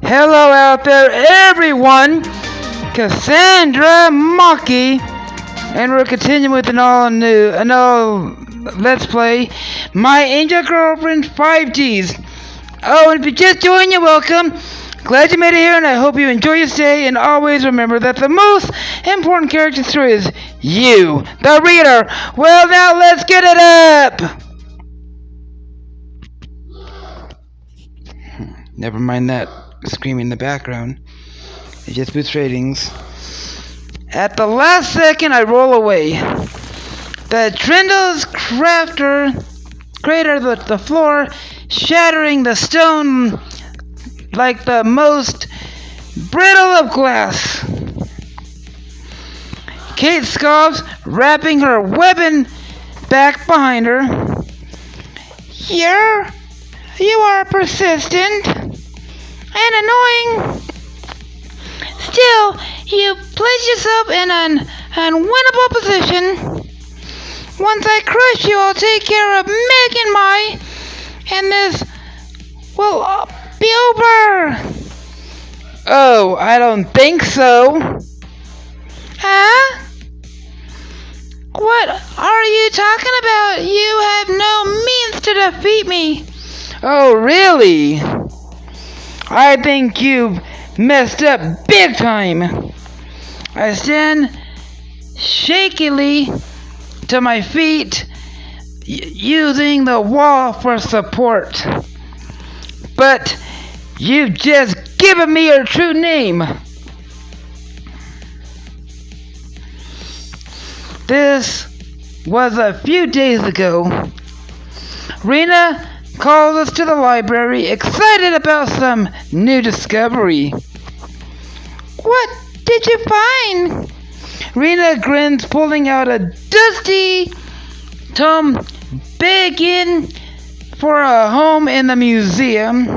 Hello out there, everyone! Cassandra Maki, and we're continuing with an all Let's Play My Angel Girlfriend 5Gs. Oh, and if you just joined, you're welcome. Glad you made it here, and I hope you enjoy your stay. And always remember that the most important character in the story is you, the reader. Well, now let's get it up. Never mind that screaming in the background. It just boosts ratings. At the last second, I roll away. The Trindle's crater the floor, shattering the stone like the most brittle of glass. Kate scoffs, wrapping her weapon back behind her. You are persistent and annoying. Still, you place yourself in an unwinnable position. Once I crush you, I'll take care of Meg and Mai, and this will be over. Oh, I don't think so. Huh? What are you talking about? You have no means to defeat me. Oh, really? I think you've messed up big time. I stand shakily to my feet, using the wall for support. But you've just given me your true name. This was a few days ago. Rena calls us to the library, excited about some new discovery. What did you find? Rena grins, pulling out a dusty tome, begging for a home in the museum.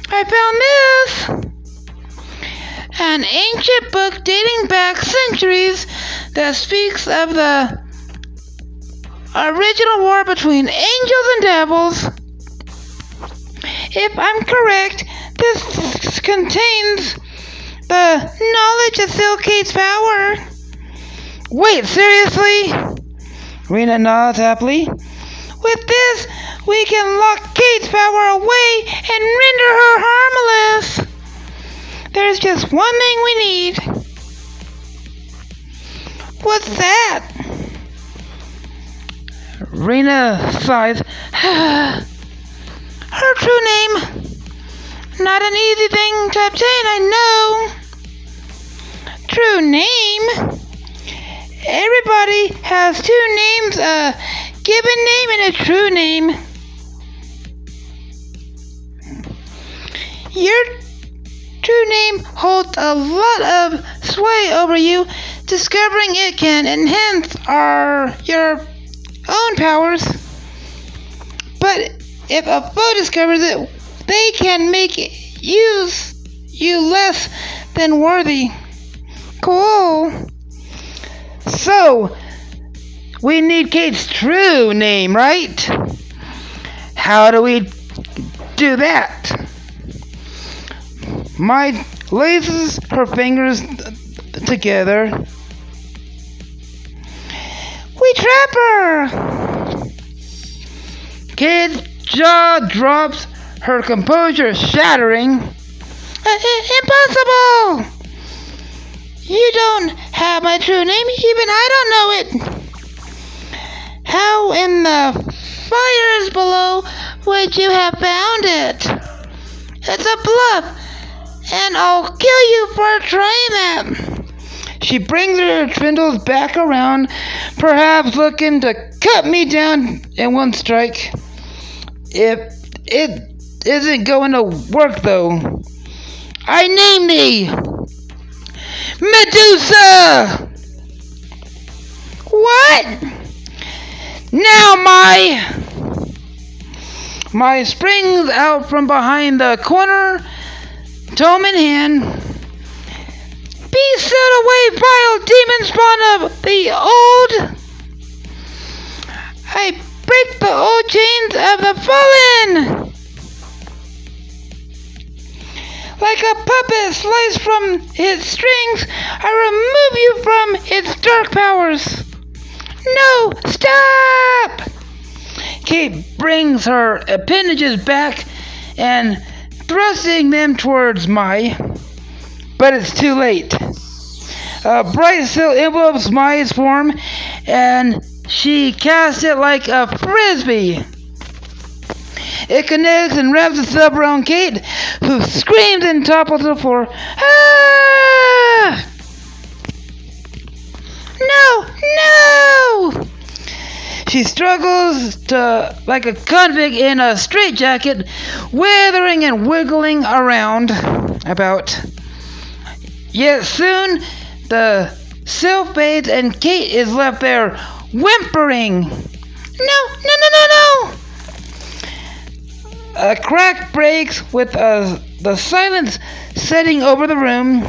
I found this! An ancient book dating back centuries that speaks of the original war between angels and devils. If I'm correct, this contains the knowledge to seal Kate's power. Wait, seriously? Rena nods happily. With this, we can lock Kate's power away and render her harmless. There's just one thing we need. What's that? Rena sighs. Her true name. Not an easy thing to obtain, I know. True name? Everybody has two names, a given name and a true name. Your true name holds a lot of sway over you. Discovering it can enhance your own powers. But if a foe discovers it, they can make you less than worthy. Cool. So, we need Kate's true name, right? How do we do that? Mai laces her fingers together. We trap her! Kate's jaw drops, her composure shattering. Impossible! You don't have my true name, even I don't know it. How in the fires below would you have found it? It's a bluff, and I'll kill you for trying that. She brings her Trindles back around, perhaps looking to cut me down in one strike. If it isn't going to work, though. I name thee Medusa! What? Now Mai springs out from behind the corner, tome in hand. Be set away, vile demon spawn of the old! I break the old chains of the fallen! Like a puppet sliced from its strings, I remove you from its dark powers. No, stop! Kate brings her appendages back and thrusting them towards Mai, but it's too late. A bright silk envelopes Mai's form, and she casts it like a frisbee. It connects and wraps itself around Kate, who screams and topples to the floor. Ah! No! She struggles like a convict in a straitjacket, withering and wiggling about. Yet soon, the silk fades and Kate is left there, whimpering. No! A crack breaks with the silence setting over the room.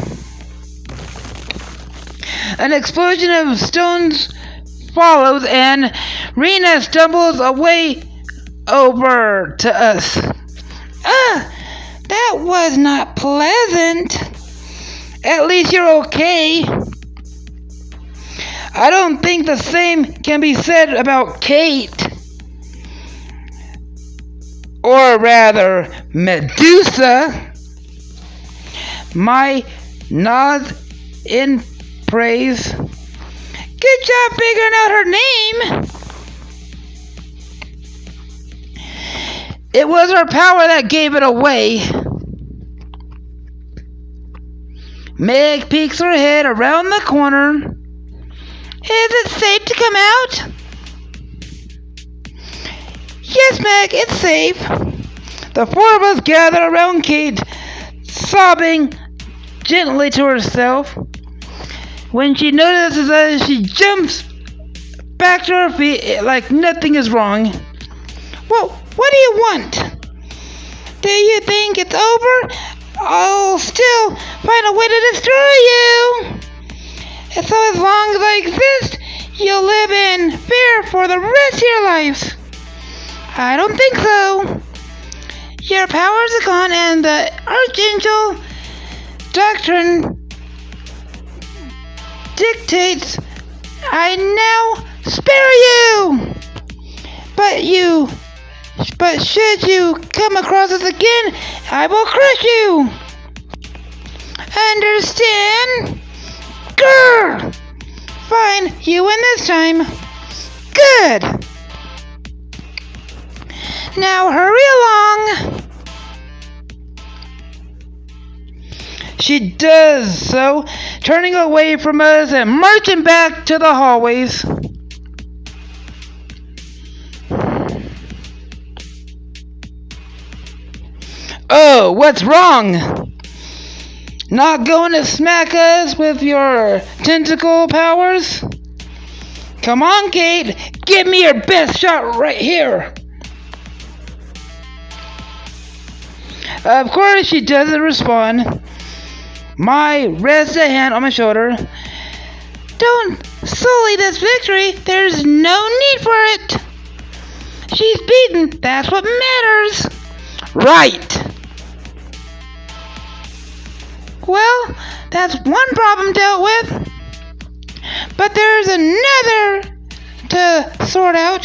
An explosion of stones follows, and Rena stumbles away over to us. That was not pleasant. At least you're okay. I don't think the same can be said about Kate. Or rather, Medusa. Mai nods in praise. Good job figuring out her name. It was her power that gave it away. Meg peeks her head around the corner. Is it safe to come out? Yes, Meg, it's safe. The four of us gather around Kate, sobbing gently to herself. When she notices us, she jumps back to her feet like nothing is wrong. Well, what do you want? Do you think it's over? I'll still find a way to destroy you. And so as long as I exist, you'll live in fear for the rest of your lives. I don't think so. Your powers are gone, and the Archangel doctrine dictates I now spare you. But should you come across us again, I will crush you. Understand? Grr! Fine, you win this time. Good. Now hurry along. She does so, turning away from us and marching back to the hallways. Oh, what's wrong? Not going to smack us with your tentacle powers? Come on, Kate. Give me your best shot right here. Of course, she doesn't respond. Mai rests a hand on my shoulder. Don't sully this victory. There's no need for it. She's beaten. That's what matters. Right. Well, that's one problem dealt with. But there's another to sort out.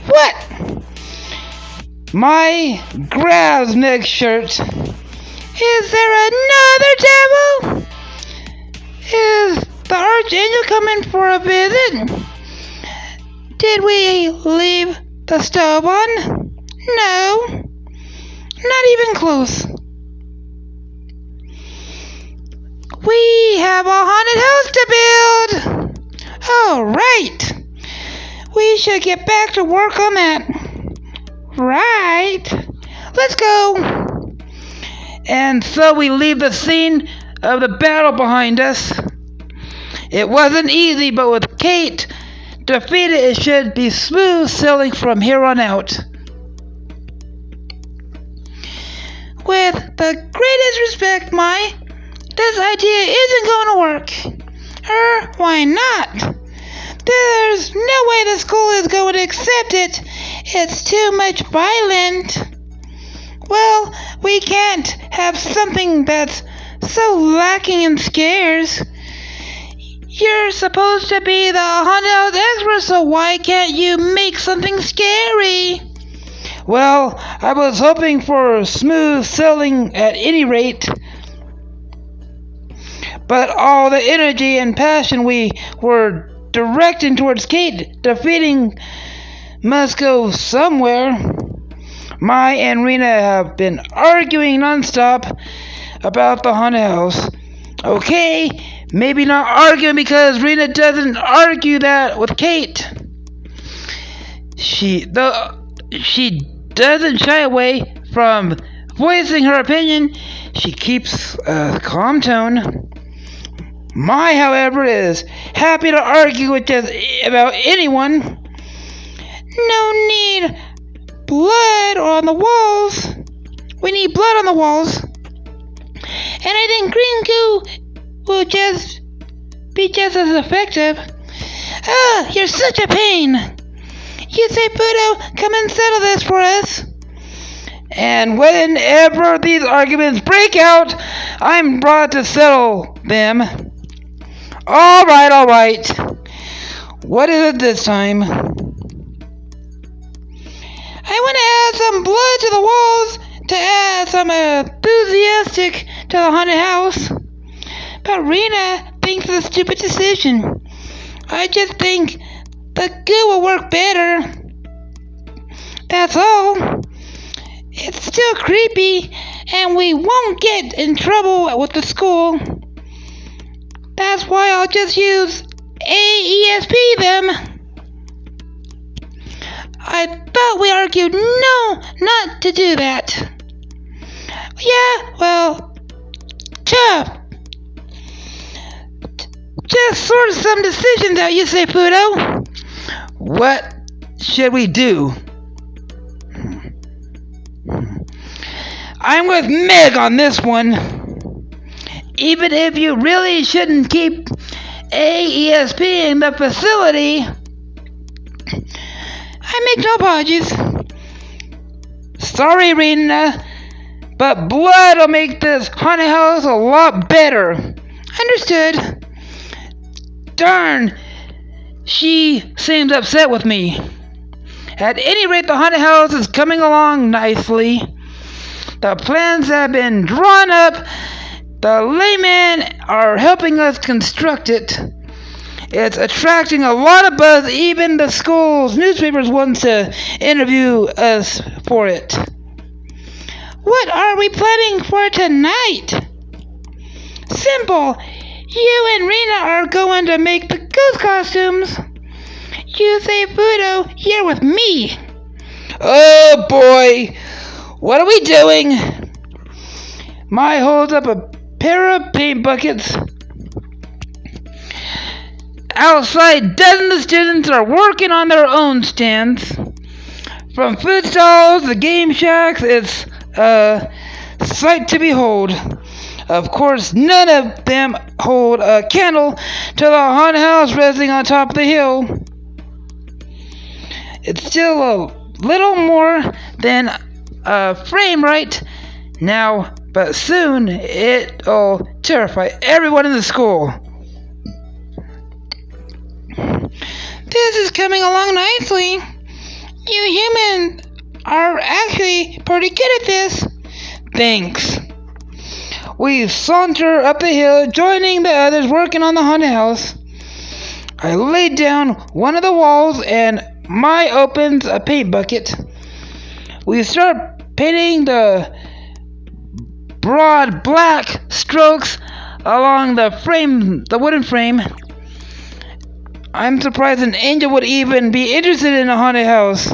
What? Mai grabs Meg's shirt. Is there another devil? Is the Archangel coming for a visit? Did we leave the stove on? No. Not even close. We have a haunted house to build. Oh, right. We should get back to work on that. Right. Let's go. And so we leave the scene of the battle behind us. It wasn't easy, but with Kate defeated, it should be smooth sailing from here on out. With the greatest respect, Mai, this idea isn't going to work. Why not? There's no way the school is going to accept it. It's too much violent. Well, Well, we can't have something that's so lacking in scares. You're supposed to be the haunted house expert, so why can't you make something scary? Well, I was hoping for smooth sailing at any rate. But all the energy and passion we were directing towards Kate defeating must go somewhere. Mai and Rena have been arguing nonstop about the haunted house. Okay, maybe not arguing because Rena doesn't argue that with Kate. She doesn't shy away from voicing her opinion. She keeps a calm tone. Mai, however, is happy to argue with just about anyone. No need blood on the walls. We need blood on the walls. And I think green goo will be just as effective. Ah, you're such a pain. You say, Pluto, come and settle this for us. And whenever these arguments break out, I'm brought to settle them. All right. What is it this time? I want to add some blood to the walls to add some enthusiastic to the haunted house. But Rena thinks it's a stupid decision. I just think the goo will work better. That's all. It's still creepy, and we won't get in trouble with the school. That's why I'll just use AESP them. I thought we argued not to do that. Yeah, well, just sort some decisions out, you say, Pluto. What should we do? I'm with Meg on this one. Even if you really shouldn't keep AESP in the facility, I make no apologies. Sorry, Rena, but blood will make this haunted house a lot better. Understood. Darn, she seems upset with me. At any rate, the haunted house is coming along nicely. The plans have been drawn up. The laymen are helping us construct it. It's attracting a lot of buzz. Even the school's newspapers want to interview us for it. What are we planning for tonight? Simple. You and Rena are going to make the ghost costumes. You say, Pluto, you're with me. Oh boy. What are we doing? Mai holds up a pair of paint buckets. Outside, dozens of students are working on their own stands. From food stalls to game shacks, it's a sight to behold. Of course, none of them hold a candle to the haunted house resting on top of the hill. It's still a little more than a frame right now, but soon it'll terrify everyone in the school. This is coming along nicely. You humans are actually pretty good at this. Thanks. We saunter up the hill, joining the others working on the haunted house. I laid down one of the walls and Mai opens a paint bucket. We start painting the broad black strokes along the wooden frame. I'm surprised an angel would even be interested in a haunted house.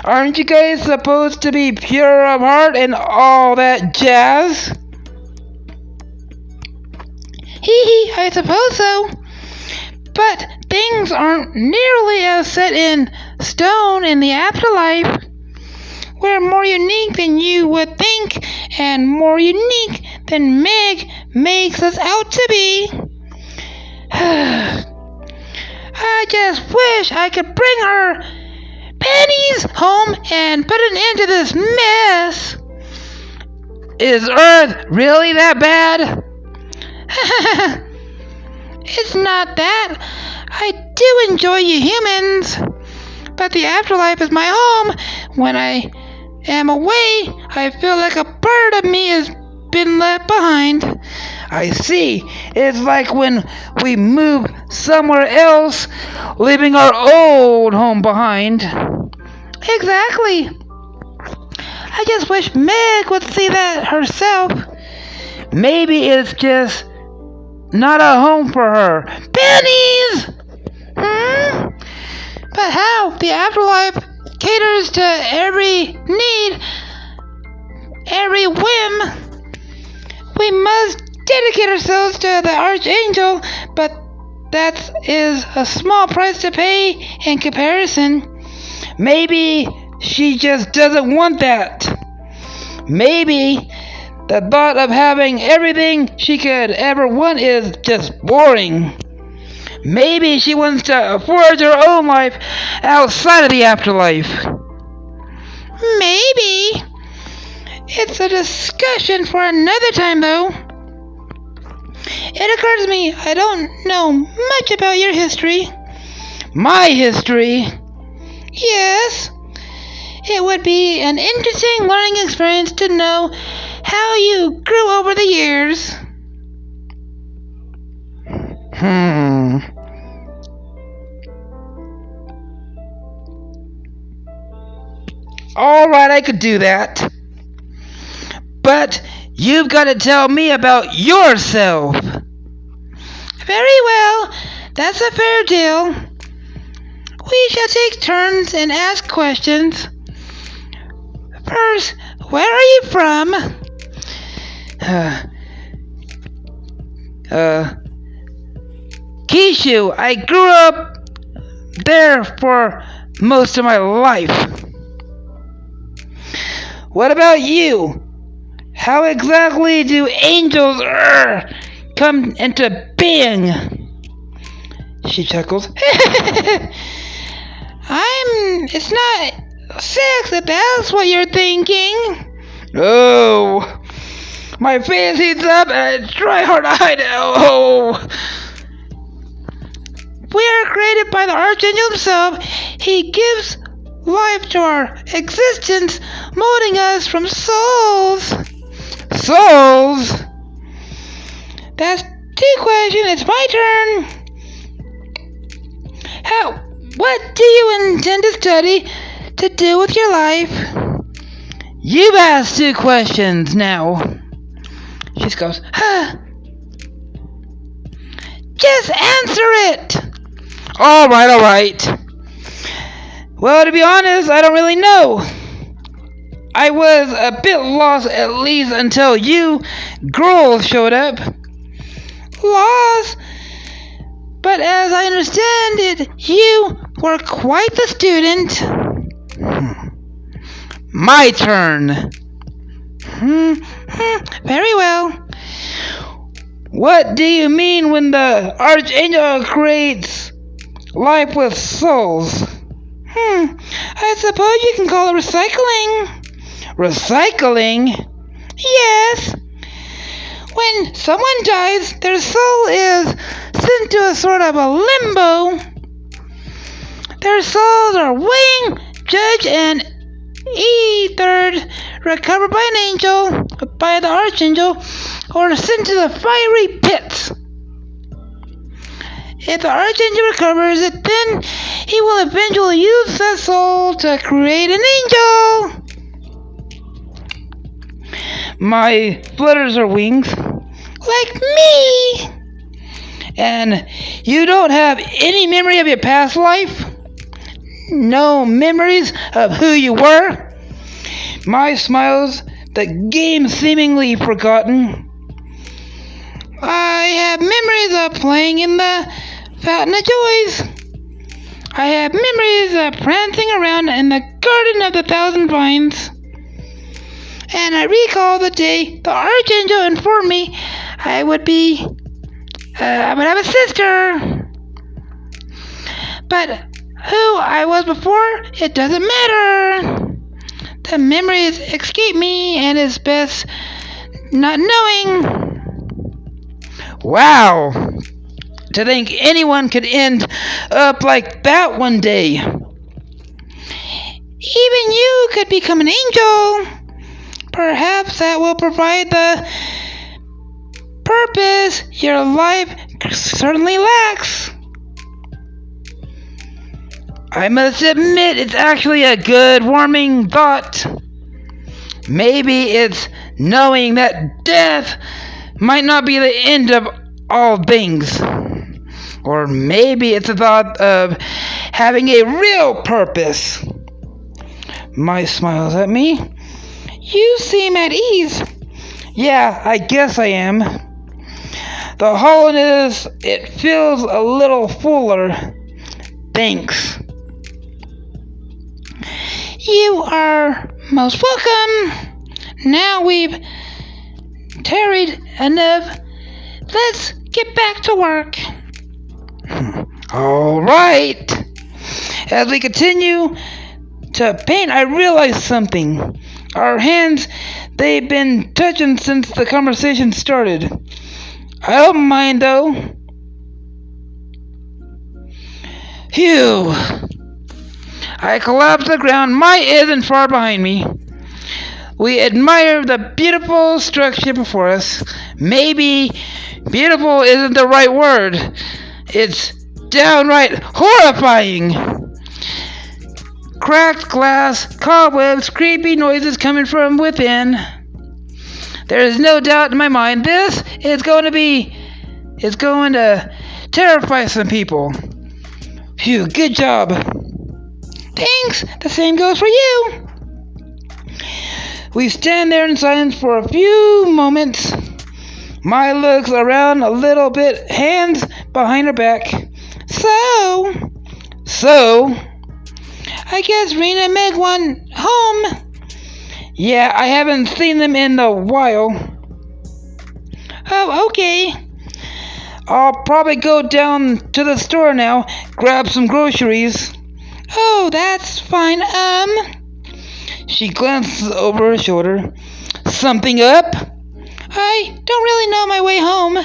Aren't you guys supposed to be pure of heart and all that jazz? Hee, I suppose so. But things aren't nearly as set in stone in the afterlife. We're more unique than you would think, and more unique than Meg makes us out to be. I just wish I could bring her panties home and put an end to this mess. Is Earth really that bad? It's not that. I do enjoy you humans, but the afterlife is my home. When I am away, I feel like a part of me has been left behind. I see. It's like when we move somewhere else, leaving our old home behind. Exactly. I just wish Meg would see that herself. Maybe it's just not a home for her. Pennies! But how? The afterlife caters to every need, every whim. We must dedicate ourselves to the Archangel, but that is a small price to pay in comparison. Maybe she just doesn't want that. Maybe the thought of having everything she could ever want is just boring. Maybe she wants to forge her own life outside of the afterlife. Maybe. It's a discussion for another time, though. It occurs to me I don't know much about your history. My history? Yes. It would be an interesting learning experience to know how you grew over the years. All right, I could do that. But you've got to tell me about yourself. Very well. That's a fair deal. We shall take turns and ask questions. First, where are you from? Kishu. I grew up there for most of my life. What about you? How exactly do angels come into being? She chuckles. It's not sex if that's what you're thinking. Oh, my face heats up and I try hard to hide it. Oh. We are created by the Archangel himself. He gives life to our existence, molding us from souls. Souls? That's two questions. It's my turn. What do you intend to study to do with your life? You've asked two questions now. She goes, Just answer it. All right. Well, to be honest, I don't really know. I was a bit lost, at least until you girls showed up. Lost? But as I understand it, you were quite the student. My turn. Very well. What do you mean when the Archangel creates life with souls? I suppose you can call it recycling. Recycling? Yes. When someone dies, their soul is sent to a sort of a limbo. Their souls are weighed, judged, and ethered, recovered by an angel, by the Archangel, or sent to the fiery pits. If the Archangel recovers it, then he will eventually use that soul to create an angel. My flutters are wings. Like me. And you don't have any memory of your past life? No memories of who you were? My smiles, the game seemingly forgotten. I have memories of playing in the Fountain of Joys. I have memories of prancing around in the Garden of the Thousand Vines. And I recall the day the Archangel informed me I would have a sister. But who I was before, it doesn't matter. The memories escape me, and it's best not knowing. Wow! To think anyone could end up like that one day. Even you could become an angel. Perhaps that will provide the purpose your life certainly lacks. I must admit, it's actually a good, warming thought. Maybe it's knowing that death might not be the end of all things. Or maybe it's the thought of having a real purpose. Mike smiles at me. You seem at ease. Yeah, I guess I am. The hollowness, it feels a little fuller. Thanks. You are most welcome. Now we've tarried enough. Let's get back to work. All right. As we continue to paint, I realize something. Our hands, they've been touching since the conversation started. I don't mind, though. Phew. I collapse to the ground. Mai isn't far behind me. We admire the beautiful structure before us. Maybe beautiful isn't the right word. It's downright horrifying. Cracked glass, cobwebs, creepy noises coming from within. There is no doubt in my mind this is going to terrify some people. Phew, good job. Thanks. The same goes for you. We stand there in silence for a few moments. Mai looks around a little bit, hands behind her back. So, I guess Rena and Meg went home. Yeah, I haven't seen them in a while. Oh, okay. I'll probably go down to the store now, grab some groceries. Oh, that's fine. She glances over her shoulder. Something up? I don't really know my way home.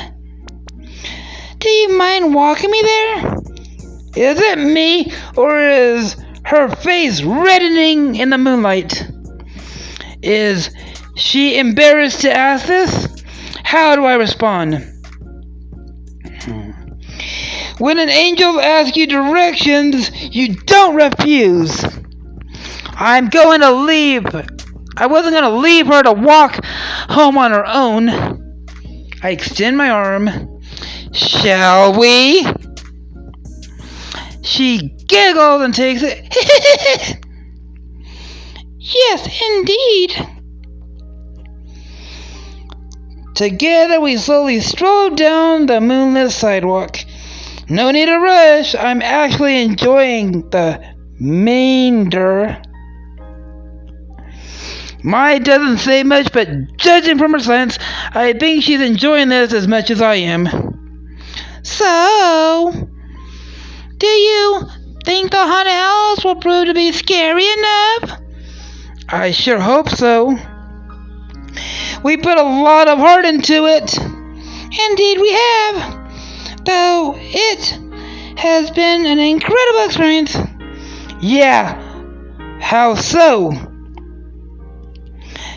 Do you mind walking me there? Is it me, or is her face reddening in the moonlight? Is she embarrassed to ask this? How do I respond? When an angel asks you directions, you don't refuse. I wasn't going to leave her to walk home on her own. I extend my arm. Shall we? She giggles and takes it. Yes, indeed. Together we slowly stroll down the moonlit sidewalk. No need to rush. I'm actually enjoying the remainder. Mai doesn't say much, but judging from her silence, I think she's enjoying this as much as I am. So, do you think the haunted house will prove to be scary enough? I sure hope so. We put a lot of heart into it. Indeed we have. Though it has been an incredible experience. Yeah. How so?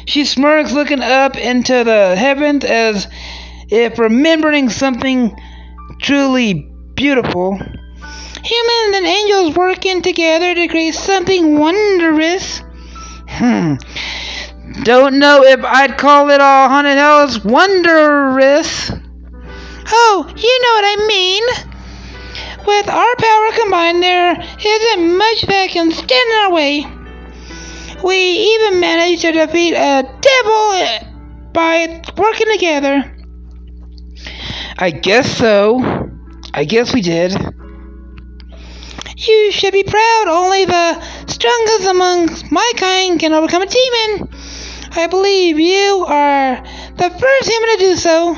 She smirks, looking up into the heavens as if remembering something truly beautiful. Humans and angels working together to create something wondrous. Don't know if I'd call it a haunted house wondrous. Oh, you know what I mean. With our power combined, there isn't much that can stand in our way. We even managed to defeat a devil by working together. I guess so. I guess we did. You should be proud. Only the strongest amongst my kind can overcome a demon. I believe you are the first human to do so.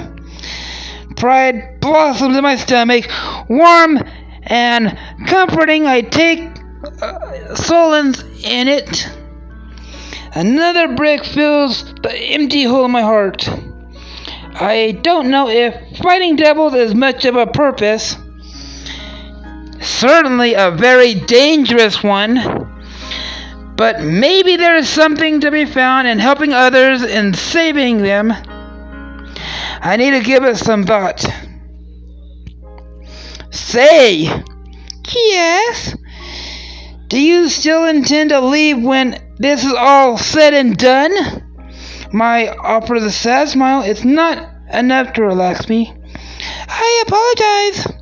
Pride blossoms in my stomach. Warm and comforting, I take solace in it. Another brick fills the empty hole in my heart. I don't know if fighting devils is much of a purpose. Certainly a very dangerous one. But maybe there is something to be found in helping others and saving them. I need to give it some thought. Say, Yes? do you still intend to leave when this is all said and done? My offer the sad smile. It's not enough to relax me. I apologize,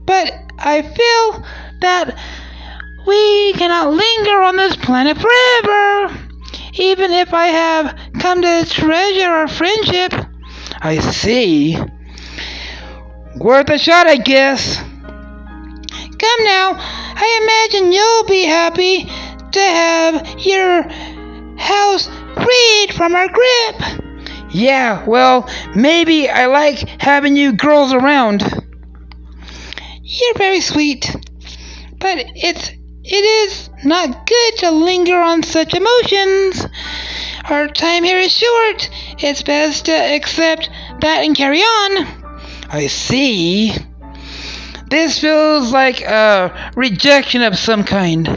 but I feel that we cannot linger on this planet forever, even if I have come to treasure our friendship. I see. Worth a shot, I guess. Come now, I imagine you'll be happy to have your house freed from our grip. Yeah, well, maybe I like having you girls around. You're very sweet, but it is not good to linger on such emotions. Our time here is short. It's best to accept that and carry on. I see. This feels like a rejection of some kind.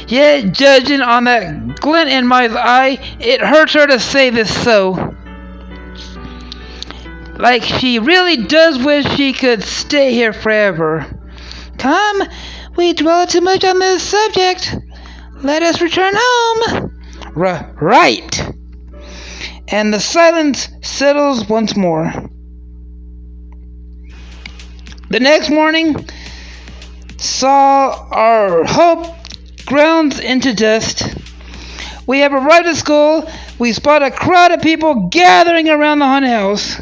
Yet, judging on that glint in my eye, it hurts her to say this so. Like she really does wish she could stay here forever. Come, we dwell too much on this subject. Let us return home. Right. And the silence settles once more. The next morning saw our hope ground into dust. We have arrived at school. We spot a crowd of people gathering around the haunted house.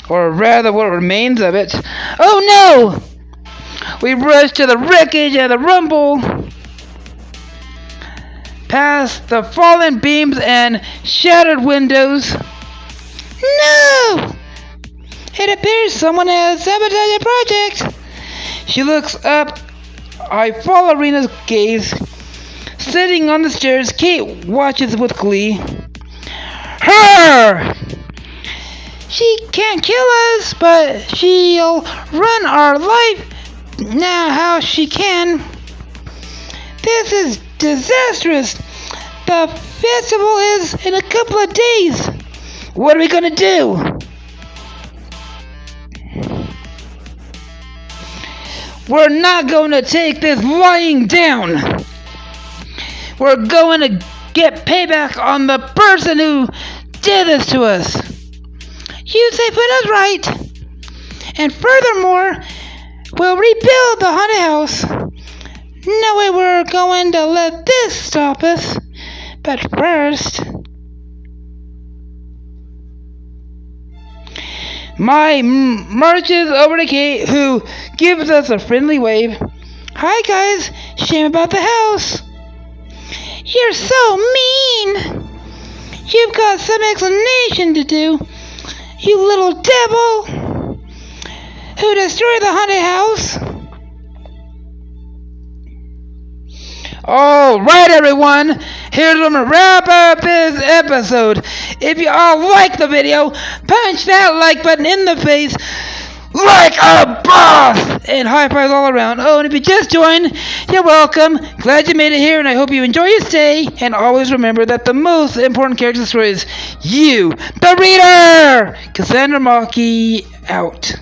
Or rather, what remains of it. Oh no! We rush to the wreckage and the rumble. Past the fallen beams and shattered windows. No! It appears someone has sabotaged the project. She looks up. I follow Rena's gaze. Sitting on the stairs, Kate watches with glee. Her! She can't kill us, but she'll run our life now how she can. This is disastrous. The festival is in a couple of days. What are we gonna do? We're not going to take this lying down. We're going to get payback on the person who did this to us. You say put us right. And furthermore, we'll rebuild the haunted house. No way we're going to let this stop us. But first... My marches over to Kate, who gives us a friendly wave. Hi guys, shame about the house. You're so mean. You've got some explanation to do. You little devil who destroyed the haunted house. Alright everyone, here's when we wrap up this episode. If you all like the video, punch that like button in the face like a boss! And high fives all around. Oh, and if you just joined, you're welcome. Glad you made it here, and I hope you enjoy your stay. And always remember that the most important character in the story is you, the reader! Cassandra Maki, out.